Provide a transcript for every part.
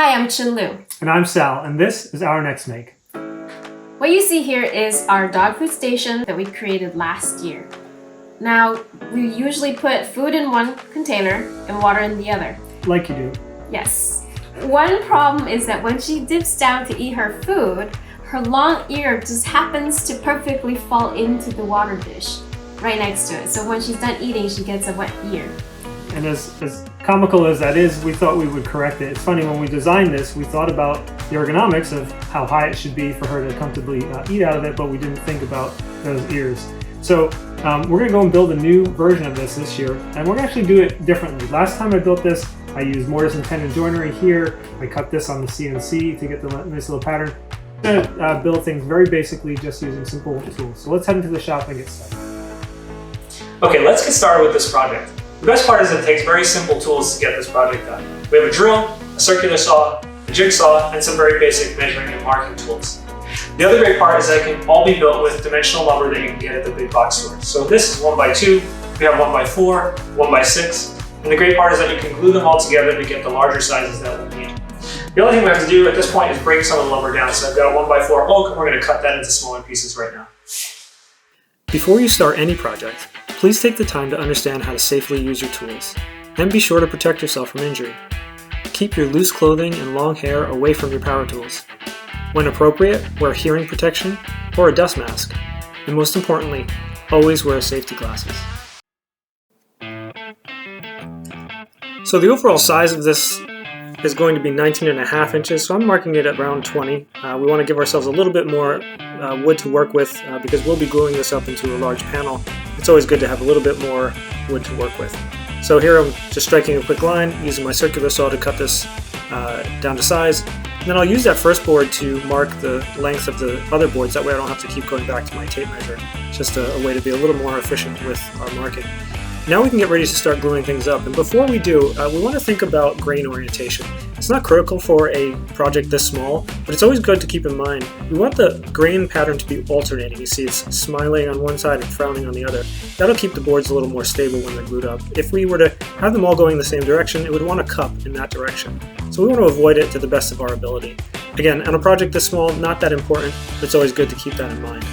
Hi, I'm Chin Lu. And I'm Sal, and this is our next make. What you see here is our dog food station that we created last year. Now, we usually put food in one container and water in the other. Like you do. Yes. One problem is that when she dips down to eat her food, her long ear just happens to perfectly fall into the water dish right next to it. So when she's done eating, she gets a wet ear. And as comical as that is, we thought we would correct it. It's funny, when we designed this, we thought about the ergonomics of how high it should be for her to comfortably eat out of it, but we didn't think about those ears. So we're gonna go and build a new version of this year, and we're gonna actually do it differently. Last time I built this, I used mortise and tenon joinery here. I cut this on the CNC to get the nice little pattern. I'm gonna build things very basically, just using simple tools. So let's head into the shop and get started. Okay, let's get started with this project. The best part is it takes very simple tools to get this project done. We have a drill, a circular saw, a jigsaw, and some very basic measuring and marking tools. The other great part is that it can all be built with dimensional lumber that you can get at the big box stores. So this is 1x2, we have 1x4, 1x6, and the great part is that you can glue them all together to get the larger sizes that we need. The only thing we have to do at this point is break some of the lumber down. So I've got a 1x4 oak, and we're going to cut that into smaller pieces right now. Before you start any project, please take the time to understand how to safely use your tools, and be sure to protect yourself from injury. Keep your loose clothing and long hair away from your power tools. When appropriate, wear hearing protection or a dust mask, and most importantly, always wear safety glasses. So the overall size of this is going to be 19.5 inches, so I'm marking it at around 20. We want to give ourselves a little bit more wood to work with because we'll be gluing this up into a large panel. It's always good to have a little bit more wood to work with. So here I'm just striking a quick line using my circular saw to cut this down to size. And then I'll use that first board to mark the length of the other boards. That way I don't have to keep going back to my tape measure. Just a way to be a little more efficient with our marking. Now we can get ready to start gluing things up, and before we do, we want to think about grain orientation. It's not critical for a project this small, but it's always good to keep in mind. We want the grain pattern to be alternating. You see it's smiling on one side and frowning on the other. That'll keep the boards a little more stable when they're glued up. If we were to have them all going the same direction, it would want to cup in that direction. So we want to avoid it to the best of our ability. Again, on a project this small, not that important, but it's always good to keep that in mind.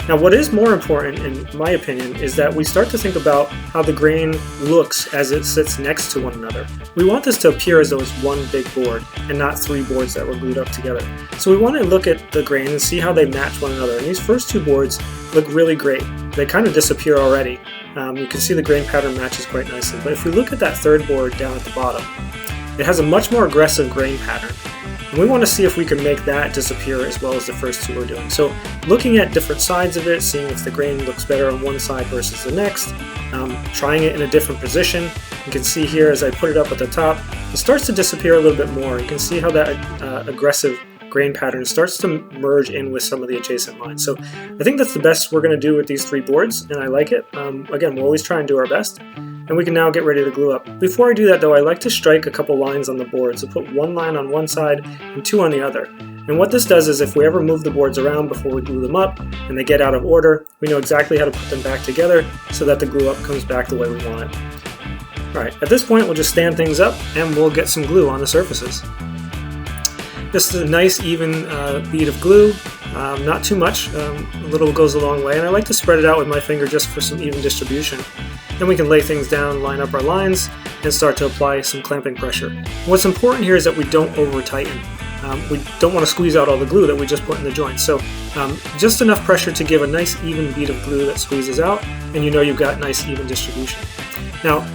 Now, what is more important, in my opinion, is that we start to think about how the grain looks as it sits next to one another. We want this to appear as though it's one big board and not three boards that were glued up together. So we want to look at the grain and see how they match one another. And these first two boards look really great. They kind of disappear already. You can see the grain pattern matches quite nicely. But if we look at that third board down at the bottom, it has a much more aggressive grain pattern. And we want to see if we can make that disappear as well as the first two are doing. So looking at different sides of it, seeing if the grain looks better on one side versus the next, trying it in a different position. You can see here as I put it up at the top, it starts to disappear a little bit more. You can see how that aggressive grain pattern starts to merge in with some of the adjacent lines. So I think that's the best we're going to do with these three boards, and I like it. Again, we'll always try and do our best. And we can now get ready to glue up. Before I do that though, I like to strike a couple lines on the board. So put one line on one side and two on the other. And what this does is if we ever move the boards around before we glue them up and they get out of order, we know exactly how to put them back together so that the glue up comes back the way we want it. Alright, at this point we'll just stand things up and we'll get some glue on the surfaces. This is a nice even bead of glue, not too much, a little goes a long way, and I like to spread it out with my finger just for some even distribution. Then we can lay things down, line up our lines, and start to apply some clamping pressure. What's important here is that we don't over tighten. We don't want to squeeze out all the glue that we just put in the joint. So just enough pressure to give a nice even bead of glue that squeezes out, and you know you've got nice even distribution. Now,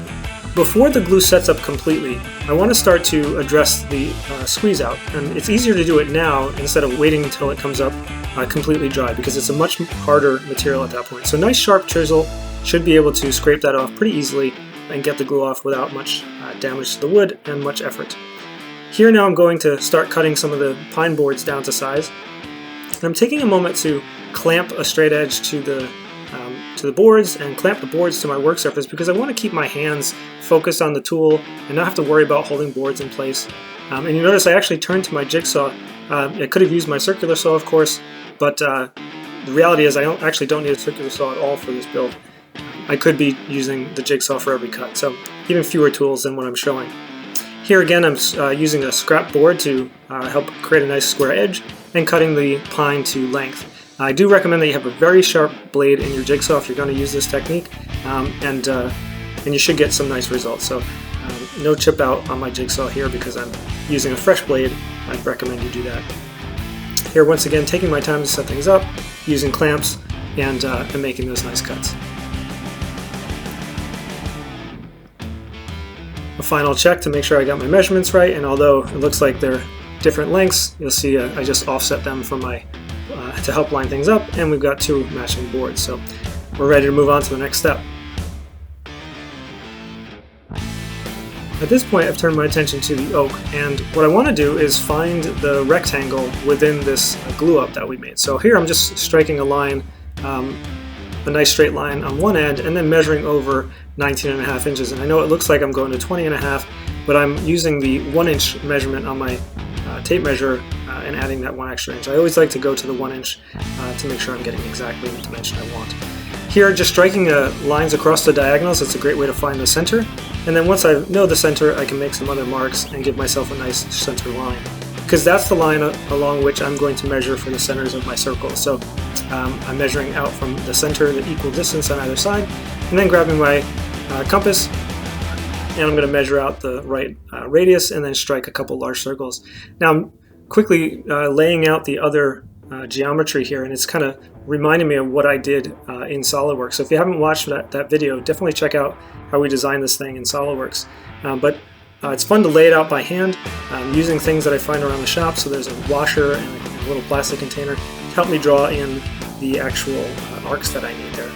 before the glue sets up completely, I want to start to address the squeeze out. And it's easier to do it now instead of waiting until it comes up completely dry, because it's a much harder material at that point. So nice sharp chisel should be able to scrape that off pretty easily and get the glue off without much damage to the wood and much effort. Here now I'm going to start cutting some of the pine boards down to size. And I'm taking a moment to clamp a straight edge to the boards and clamp the boards to my work surface because I want to keep my hands focused on the tool and not have to worry about holding boards in place. And you notice I actually turned to my jigsaw. I could have used my circular saw, of course, but the reality is I actually don't need a circular saw at all for this build. I could be using the jigsaw for every cut, so even fewer tools than what I'm showing. Here again, I'm using a scrap board to help create a nice square edge and cutting the pine to length. I do recommend that you have a very sharp blade in your jigsaw if you're going to use this technique, and you should get some nice results. So no chip out on my jigsaw here because I'm using a fresh blade. I'd recommend you do that. Here, once again, taking my time to set things up, using clamps, and making those nice cuts. A final check to make sure I got my measurements right, and although it looks like they're different lengths, you'll see I just offset them from my to help line things up, and we've got 2 matching boards. So we're ready to move on to the next step. At this point, I've turned my attention to the oak, and what I want to do is find the rectangle within this glue up that we made. So here I'm just striking a line, a nice straight line on one end, and then measuring over 19.5 inches. And I know it looks like I'm going to 20.5, but I'm using the 1-inch measurement on my tape measure and adding that 1 extra inch. I always like to go to the 1 inch to make sure I'm getting exactly the dimension I want. Here, just striking lines across the diagonals, it's a great way to find the center. And then once I know the center, I can make some other marks and give myself a nice center line, because that's the line along which I'm going to measure for the centers of my circle. So I'm measuring out from the center the equal distance on either side, and then grabbing my compass, and I'm going to measure out the right radius and then strike a couple large circles. Now I'm quickly laying out the other geometry here, and it's kind of reminding me of what I did in SOLIDWORKS. So if you haven't watched that video, definitely check out how we designed this thing in SOLIDWORKS. But it's fun to lay it out by hand using things that I find around the shop. So there's a washer and a little plastic container to help me draw in the actual arcs that I need there.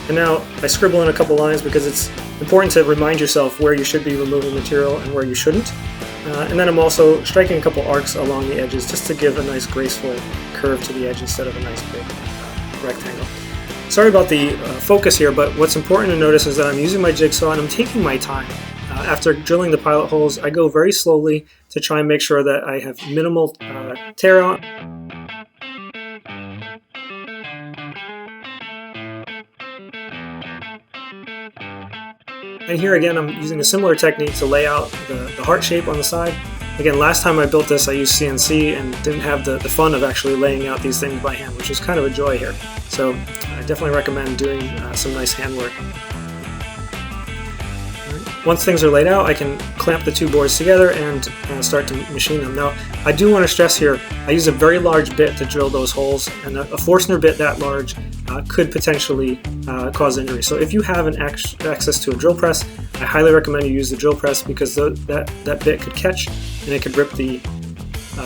And now I scribble in a couple lines because it's important to remind yourself where you should be removing material and where you shouldn't. And then I'm also striking a couple arcs along the edges just to give a nice graceful curve to the edge instead of a nice big rectangle. Sorry about the focus here, but what's important to notice is that I'm using my jigsaw and I'm taking my time. After drilling the pilot holes, I go very slowly to try and make sure that I have minimal tear out. And here again, I'm using a similar technique to lay out the heart shape on the side. Again, last time I built this, I used CNC and didn't have the fun of actually laying out these things by hand, which is kind of a joy here. So I definitely recommend doing some nice handwork. Once things are laid out, I can clamp the 2 boards together and start to machine them. Now, I do want to stress here, I use a very large bit to drill those holes, and a Forstner bit that large could potentially cause injury. So if you have access to a drill press, I highly recommend you use the drill press, because that bit could catch and it could rip the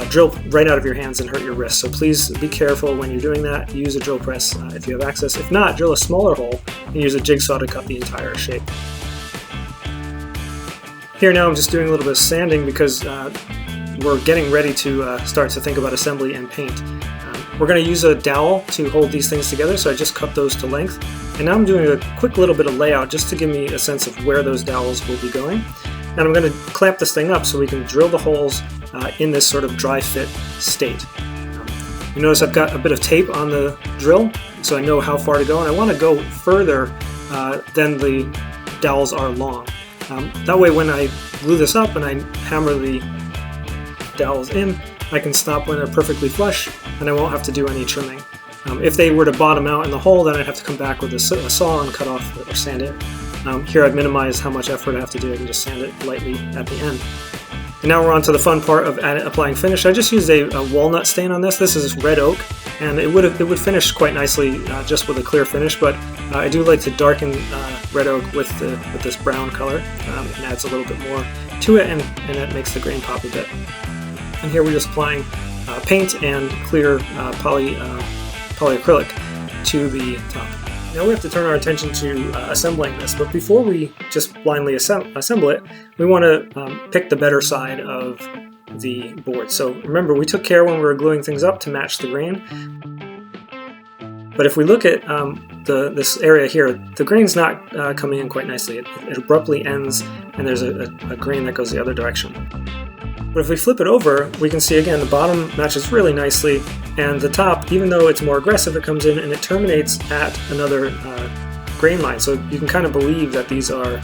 drill right out of your hands and hurt your wrist. So please be careful when you're doing that. Use a drill press if you have access. If not, drill a smaller hole and use a jigsaw to cut the entire shape. Here now I'm just doing a little bit of sanding because we're getting ready to start to think about assembly and paint. We're going to use a dowel to hold these things together, so I just cut those to length. And now I'm doing a quick little bit of layout just to give me a sense of where those dowels will be going. And I'm going to clamp this thing up so we can drill the holes in this sort of dry fit state. You notice I've got a bit of tape on the drill, so I know how far to go, and I want to go further than the dowels are long. That way when I glue this up and I hammer the dowels in, I can stop when they're perfectly flush and I won't have to do any trimming. If they were to bottom out in the hole, then I'd have to come back with a saw and cut off or sand it. Here I've minimized how much effort I have to do. I can just sand it lightly at the end. And now we're on to the fun part of applying finish. I just used a walnut stain on this. This is red oak, and it would finish quite nicely just with a clear finish, but I do like to darken red oak with this brown color. It adds a little bit more to it, and it makes the grain pop a bit. And here we're just applying paint and clear polyacrylic to the top. Now we have to turn our attention to assembling this, but before we just blindly assemble it, we want to pick the better side of the board. So remember, we took care when we were gluing things up to match the grain. But if we look at this area here, the grain's not coming in quite nicely. It abruptly ends, and there's a grain that goes the other direction. But if we flip it over, we can see again the bottom matches really nicely, and the top, even though it's more aggressive, it comes in and it terminates at another grain line. So you can kind of believe that these are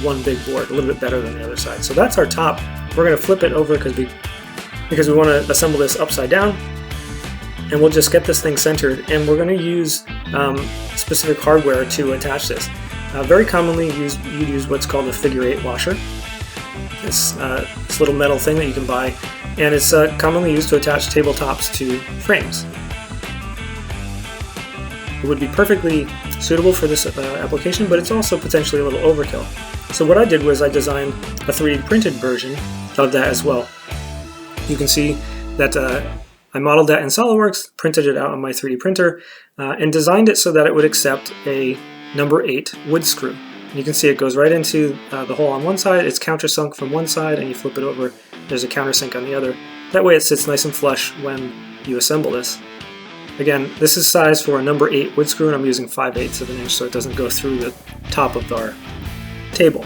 one big board, a little bit better than the other side. So that's our top. We're going to flip it over because we want to assemble this upside down, and we'll just get this thing centered, and we're going to use specific hardware to attach this. Very commonly you'd use what's called a figure-8 washer. This little metal thing that you can buy, and it's commonly used to attach tabletops to frames. It would be perfectly suitable for this application, but it's also potentially a little overkill. So what I did was I designed a 3D printed version of that as well. You can see that I modeled that in SOLIDWORKS, printed it out on my 3D printer, and designed it so that it would accept a number 8 wood screw. You can see it goes right into the hole on one side, it's countersunk from one side, and you flip it over, there's a countersink on the other. That way it sits nice and flush when you assemble this. Again, this is sized for a number 8 wood screw, and I'm using 5/8 of an inch so it doesn't go through the top of our table.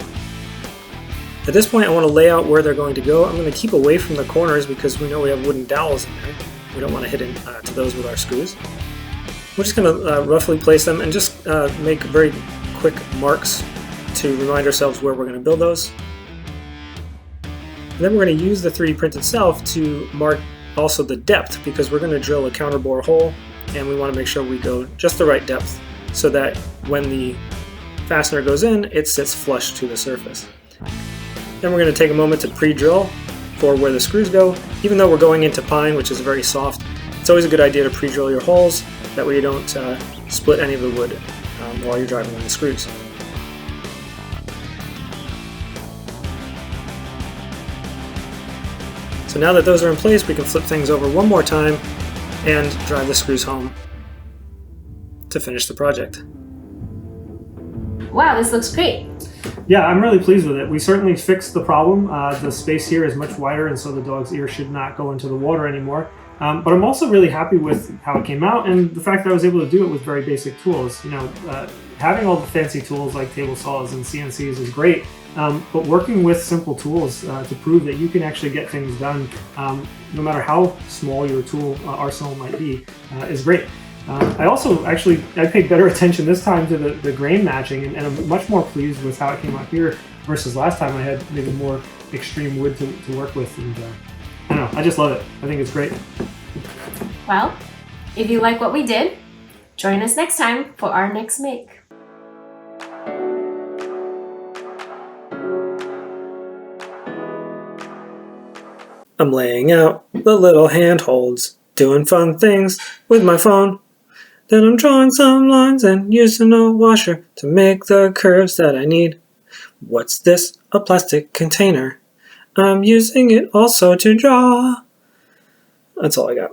At this point I want to lay out where they're going to go. I'm going to keep away from the corners because we know we have wooden dowels in there. We don't want to hit into those with our screws. We're just going to roughly place them and just make very quick marks to remind ourselves where we're going to build those. And then we're going to use the 3D print itself to mark also the depth, because we're going to drill a counterbore hole, and we want to make sure we go just the right depth so that when the fastener goes in, it sits flush to the surface. Then we're going to take a moment to pre-drill for where the screws go. Even though we're going into pine, which is very soft, it's always a good idea to pre-drill your holes. That way you don't split any of the wood while you're driving in the screws. So now that those are in place, we can flip things over one more time and drive the screws home to finish the project. Wow, this looks great. Yeah, I'm really pleased with it. We certainly fixed the problem. The space here is much wider, and so the dog's ear should not go into the water anymore. But I'm also really happy with how it came out, and the fact that I was able to do it with very basic tools. You know, having all the fancy tools like table saws and CNCs is great, but working with simple tools to prove that you can actually get things done, no matter how small your tool arsenal might be, is great. I also I paid better attention this time to the grain matching, and I'm much more pleased with how it came out here versus last time I had maybe more extreme wood to work with. And I don't know, I just love it. I think it's great. Well, if you like what we did, join us next time for our next make. I'm laying out the little handholds, doing fun things with my phone. Then I'm drawing some lines and using a washer to make the curves that I need. What's this? A plastic container. I'm using it also to draw. That's all I got.